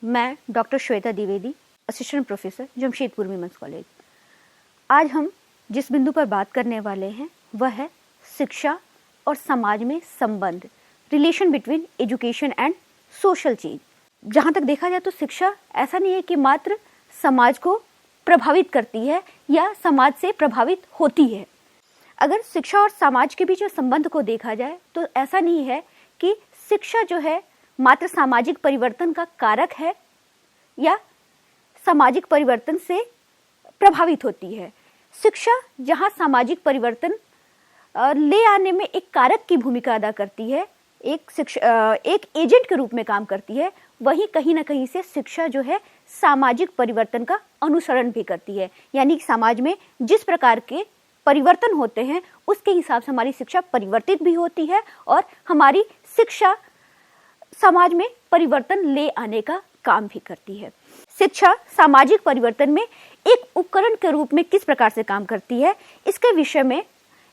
मैं doctor Shweta Dwivedi, assistant professor, Jamshedpur women's college. आज हम जिस बिंदु पर बात करने वाले हैं वह है शिक्षा और समाज में संबंध, relation between education and social change. जहाँ तक देखा जाए तो शिक्षा ऐसा नहीं है कि मात्र समाज को प्रभावित करती है या समाज से प्रभावित होती है। अगर शिक्षा और समाज के बीच संबंध को देखा जाए तो ऐसा नहीं है कि शिक्षा जो है मात्र सामाजिक परिवर्तन का कारक है या सामाजिक परिवर्तन से प्रभावित होती है। शिक्षा जहाँ सामाजिक परिवर्तन ले आने में एक कारक की भूमिका अदा करती है, एक एजेंट के रूप में काम करती है, वहीं कहीं ना कहीं से शिक्षा जो है सामाजिक परिवर्तन का अनुसरण भी करती है। यानी समाज में जिस प्रकार के परिवर्तन होते हैं उसके हिसाब से हमारी शिक्षा परिवर्तित भी होती है और हमारी शिक्षा समाज में परिवर्तन ले आने का काम भी करती है। शिक्षा सामाजिक परिवर्तन में एक उपकरण के रूप में किस प्रकार से काम करती है, इसके विषय में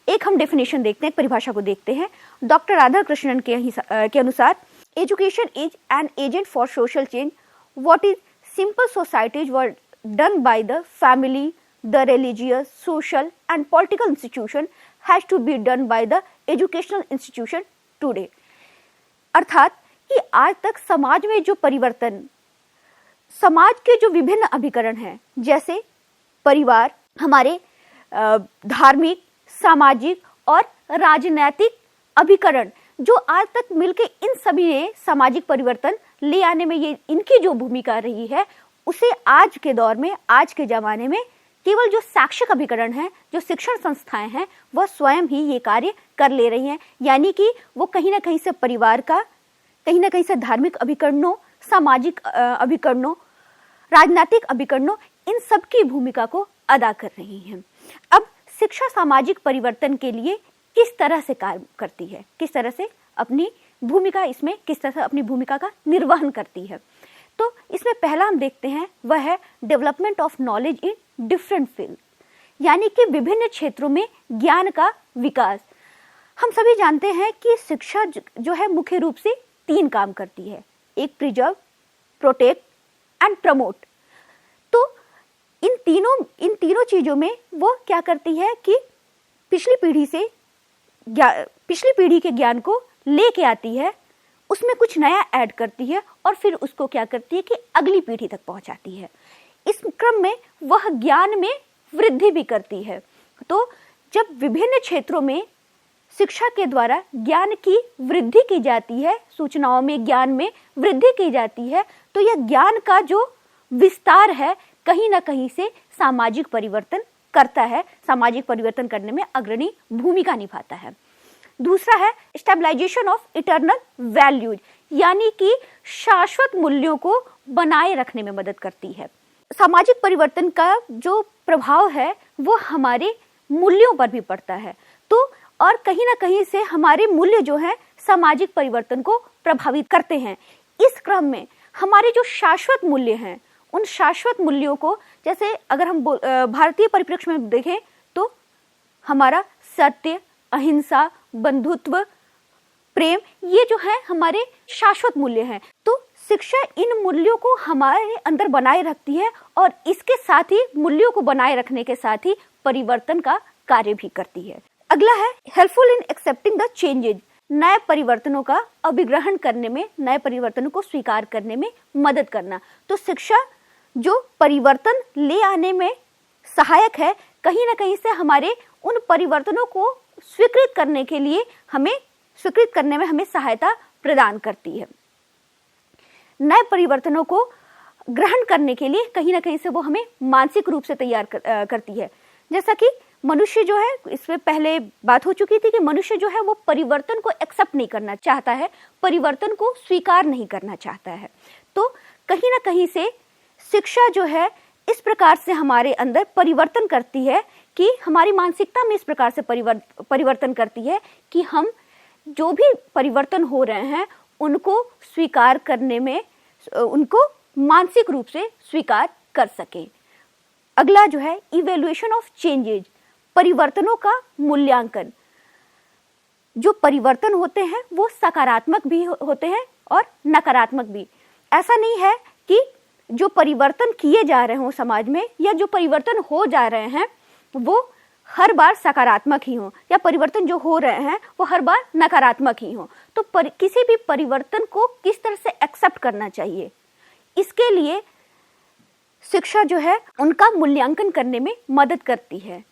एक हम डेफिनेशन देखते हैं, परिभाषा को देखते हैं। डॉक्टर राधाकृष्णन के अनुसार education is an agent for social change. What is simple societies were done by the family, the religious, social and political institution has to be done by the educational institution today. अर्थात कि आज तक समाज में जो परिवर्तन, समाज के जो विभिन्न अभिकरण हैं, जैसे परिवार, हमारे धार्मिक, सामाजिक और राजनैतिक अभिकरण, जो आज तक मिलकर इन सभी ने सामाजिक परिवर्तन ले आने में ये इनकी जो भूमिका रही है, उसे आज के दौर में, आज के जमाने में केवल जो शैक्षिक अभिकरण हैं, जो शिक्षण संस्थाएं हैं, वह स्वयं ही ये कार्य कर ले रही हैं। यानी कि वो कहीं ना कहीं से परिवार का, कहीं ना कहीं से धार्मिक अभिकरणों, सामाजिक अभिकरणों, राजनीतिक अभिकरणों, इन सब की भूमिका को अदा कर रही हैं। अब शिक्षा सामाजिक परिवर्तन के लिए किस तरह से कार्य करती है, किस तरह से अपनी भूमिका, इसमें किस तरह से अपनी भूमिका का निर्वहन करती है, तो इसमें पहला हम देखते हैं वह है development of knowledge in different field, यानी कि विभिन्न क्षेत्रों में ज्ञान का विकास। हम सभी जानते हैं कि शिक्षा जो है मुख्य रूप से 3 काम करती है, एक प्रिजर्व, प्रोटेक्ट एंड प्रमोट। तो इन तीनों चीजों में वो क्या करती है कि पिछली पीढ़ी के ज्ञान को लेके आती है, उसमें कुछ नया ऐड करती है और फिर उसको क्या करती है कि अगली पीढ़ी तक पहुंचाती है। इस क्रम में वह ज्ञान में वृद्धि भी करती है। तो जब विभिन्न क्षेत्रों में शिक्षा के द्वारा ज्ञान की वृद्धि की जाती है, सूचनाओं में ज्ञान में वृद्धि की जाती है, तो यह ज्ञान का जो विस्तार है कहीं ना कहीं से सामाजिक परिवर्तन करता है, सामाजिक परिवर्तन करने में अग्रणी भूमिका निभाता है। दूसरा है स्टेबलाइजेशन ऑफ इटर्नल वैल्यूज, यानी कि शाश्वत मूल्यों को बनाए रखने में मदद करती है। सामाजिक परिवर्तन का जो प्रभाव है वो हमारे मूल्यों पर भी पड़ता है, तो और कहीं ना कहीं से हमारे मूल्य जो हैं सामाजिक परिवर्तन को प्रभावित करते हैं। इस क्रम में हमारे जो शाश्वत मूल्य हैं, उन शाश्वत मूल्यों को, जैसे अगर हम भारतीय परिप्रेक्ष्य में देखें तो हमारा सत्य, अहिंसा, बंधुत्व, प्रेम, ये जो है हमारे शाश्वत मूल्य हैं। तो शिक्षा इन मूल्यों को हमारे अंदर बनाए रखती है और इसके साथ ही, मूल्यों को बनाए रखने के साथ ही परिवर्तन का कार्य भी करती है। अगला है helpful in accepting the changes, नए परिवर्तनों का अभिग्रहण करने में, नए परिवर्तनों को स्वीकार करने में मदद करना। तो शिक्षा जो परिवर्तन ले आने में सहायक है, कहीं ना कहीं से हमारे उन परिवर्तनों को स्वीकृत करने के लिए स्वीकृत करने में हमें सहायता प्रदान करती है। नए परिवर्तनों को ग्रहण करने के लिए कहीं ना कहीं से वो हमें मानसिक रूप से तैयार करती है। जैसा कि मनुष्य जो है, इसमें पहले बात हो चुकी थी कि मनुष्य जो है वो परिवर्तन को एक्सेप्ट नहीं करना चाहता है, परिवर्तन को स्वीकार नहीं करना चाहता है। तो कहीं ना कहीं से शिक्षा जो है इस प्रकार से हमारे अंदर परिवर्तन करती है कि हमारी मानसिकता में इस प्रकार से परिवर्तन करती है कि हम जो भी परिवर्तन हो रहे हैं उनको स्वीकार करने में, उनको मानसिक रूप से स्वीकार कर सकें। अगला जो है इवैल्यूएशन ऑफ चेंजेज, परिवर्तनों का मूल्यांकन। जो परिवर्तन होते हैं वो सकारात्मक भी होते हैं और नकारात्मक भी। ऐसा नहीं है कि जो परिवर्तन किए जा रहे हों समाज में या जो परिवर्तन हो जा रहे हैं वो हर बार सकारात्मक ही हो, या परिवर्तन जो हो रहे हैं वो हर बार नकारात्मक ही हो। तो किसी भी परिवर्तन को किस तरह से एक्सेप्ट करना चाहिए, इसके लिए शिक्षा जो है उनका मूल्यांकन करने में मदद करती है।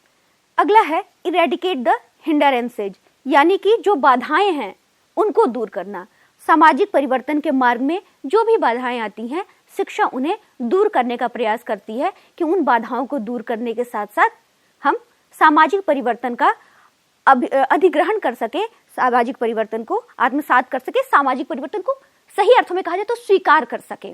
अगला है इरेडिकेट द हिंडरेंसेज, यानी कि जो बाधाएं हैं उनको दूर करना। सामाजिक परिवर्तन के मार्ग में जो भी बाधाएं आती हैं, शिक्षा उन्हें दूर करने का प्रयास करती है कि उन बाधाओं को दूर करने के साथ साथ हम सामाजिक परिवर्तन का अधिग्रहण कर सके, सामाजिक परिवर्तन को आत्मसात कर सके, सामाजिक परिवर्तन को सही अर्थों में कहा जाए तो स्वीकार कर सके।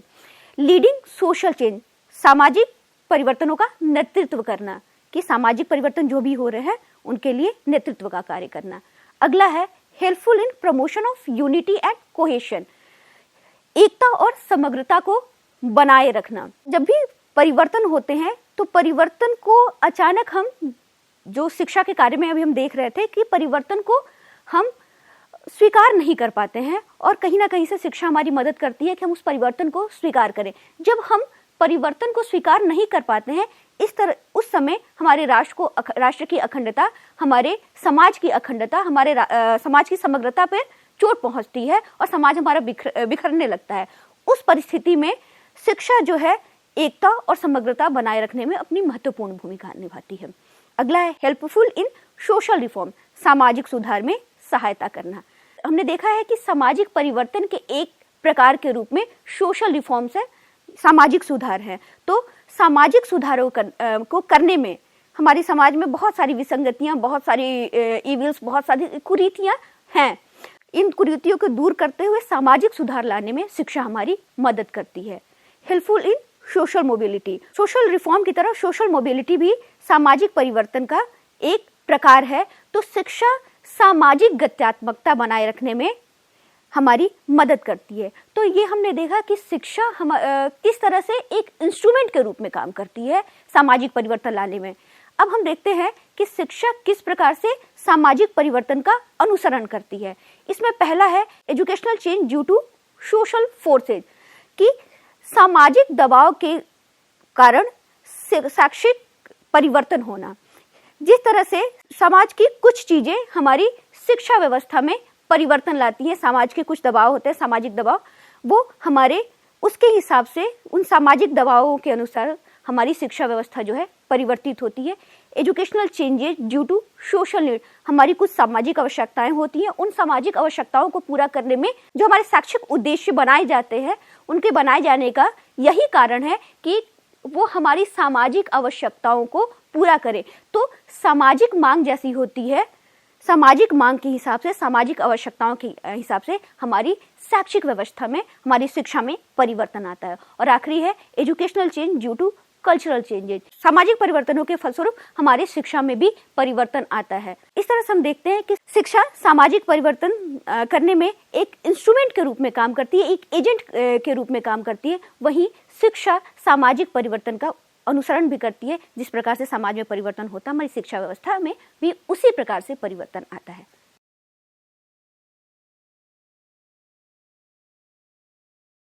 लीडिंग सोशल चेंज, सामाजिक परिवर्तनों का नेतृत्व करना, कि सामाजिक परिवर्तन जो भी हो रहे हैं उनके लिए नेतृत्व का कार्य करना। अगला है helpful in promotion of unity and cohesion, एकता और समग्रता को बनाए रखना। जब भी परिवर्तन होते हैं तो परिवर्तन को अचानक हम, जो शिक्षा के कार्य में अभी हम देख रहे थे कि परिवर्तन को हम स्वीकार नहीं कर पाते हैं, और कहीं ना कहीं से शिक्षा हमारी मदद करती है कि हम उस परिवर्तन को स्वीकार करें। जब हम परिवर्तन को स्वीकार नहीं कर पाते हैं, उस समय हमारे राष्ट्र की अखंडता, हमारे समाज की अखंडता, हमारे समाज की समग्रता पर चोट पहुंचती है और समाज हमारा बिखरने लगता है। उस परिस्थिति में शिक्षा जो है एकता और समग्रता बनाए रखने में अपनी महत्वपूर्ण भूमिका निभाती है। अगला है हेल्पफुल इन सोशल रिफॉर्म, सामाजिक सुधार में सहायता करना। हमने देखा है कि सामाजिक परिवर्तन के एक प्रकार के रूप में सोशल रिफॉर्म्स है, सामाजिक सुधार है। तो सामाजिक सुधारों को करने में हमारे समाज में बहुत सारी विसंगतियां, बहुत सारी इविल्स, बहुत सारी कुरीतियां हैं। इन कुरीतियों को दूर करते हुए सामाजिक सुधार लाने में शिक्षा हमारी मदद करती है। हेल्पफुल इन सोशल मोबिलिटी, सोशल रिफॉर्म की तरह सोशल मोबिलिटी भी सामाजिक परिवर्तन का एक प्रकार है। तो शिक्षा सामाजिक गत्यात्मकता बनाए रखने में हमारी मदद करती है। तो ये हमने देखा कि शिक्षा किस तरह से एक इंस्ट्रूमेंट के रूप में काम करती है सामाजिक परिवर्तन लाने में। अब हम देखते हैं कि शिक्षा किस प्रकार से सामाजिक परिवर्तन का अनुसरण करती है। इसमें पहला है educational change due to social forces, कि सामाजिक दबाव के कारण शैक्षिक परिवर्तन होना। जिस तरह से समाज की कुछ चीजें हमारी शिक्षा व्यवस्था में परिवर्तन लाती हैं, समाज के कुछ दबाव होते हैं, सामाजिक दबाव, वो हमारे उसके हिसाब से उन सामाजिक दबावों के अनुसार हमारी शिक्षा व्यवस्था जो है परिवर्तित होती है। Educational changes due to social need, हमारी कुछ सामाजिक आवश्यकताएं होती हैं, उन सामाजिक आवश्यकताओं को पूरा करने में जो हमारे शैक्षिक उद्देश्य बनाए जाते हैं, उनके बनाए जाने का यही कारण है कि वो हमारी सामाजिक आवश्यकताओं को पूरा करे। तो सामाजिक मांग जैसी होती है, सामाजिक मांग के हिसाब से, सामाजिक आवश्यकताओं के हिसाब से हमारी शैक्षिक व्यवस्था में, हमारी शिक्षा में परिवर्तन आता है। और आखिरी है educational change due to cultural changes, सामाजिक परिवर्तनों के फलस्वरूप हमारी शिक्षा में भी परिवर्तन आता है। इस तरह से हम देखते हैं कि शिक्षा सामाजिक परिवर्तन करने में एक इंस्ट्रूमेंट के रूप में काम करती है, एक एजेंट के रूप में काम करती है। वहीं शिक्षा सामाजिक परिवर्तन का अनुसरण भी करती है। जिस प्रकार से समाज में परिवर्तन होता है, हमारी शिक्षा व्यवस्था में भी उसी प्रकार से परिवर्तन आता है।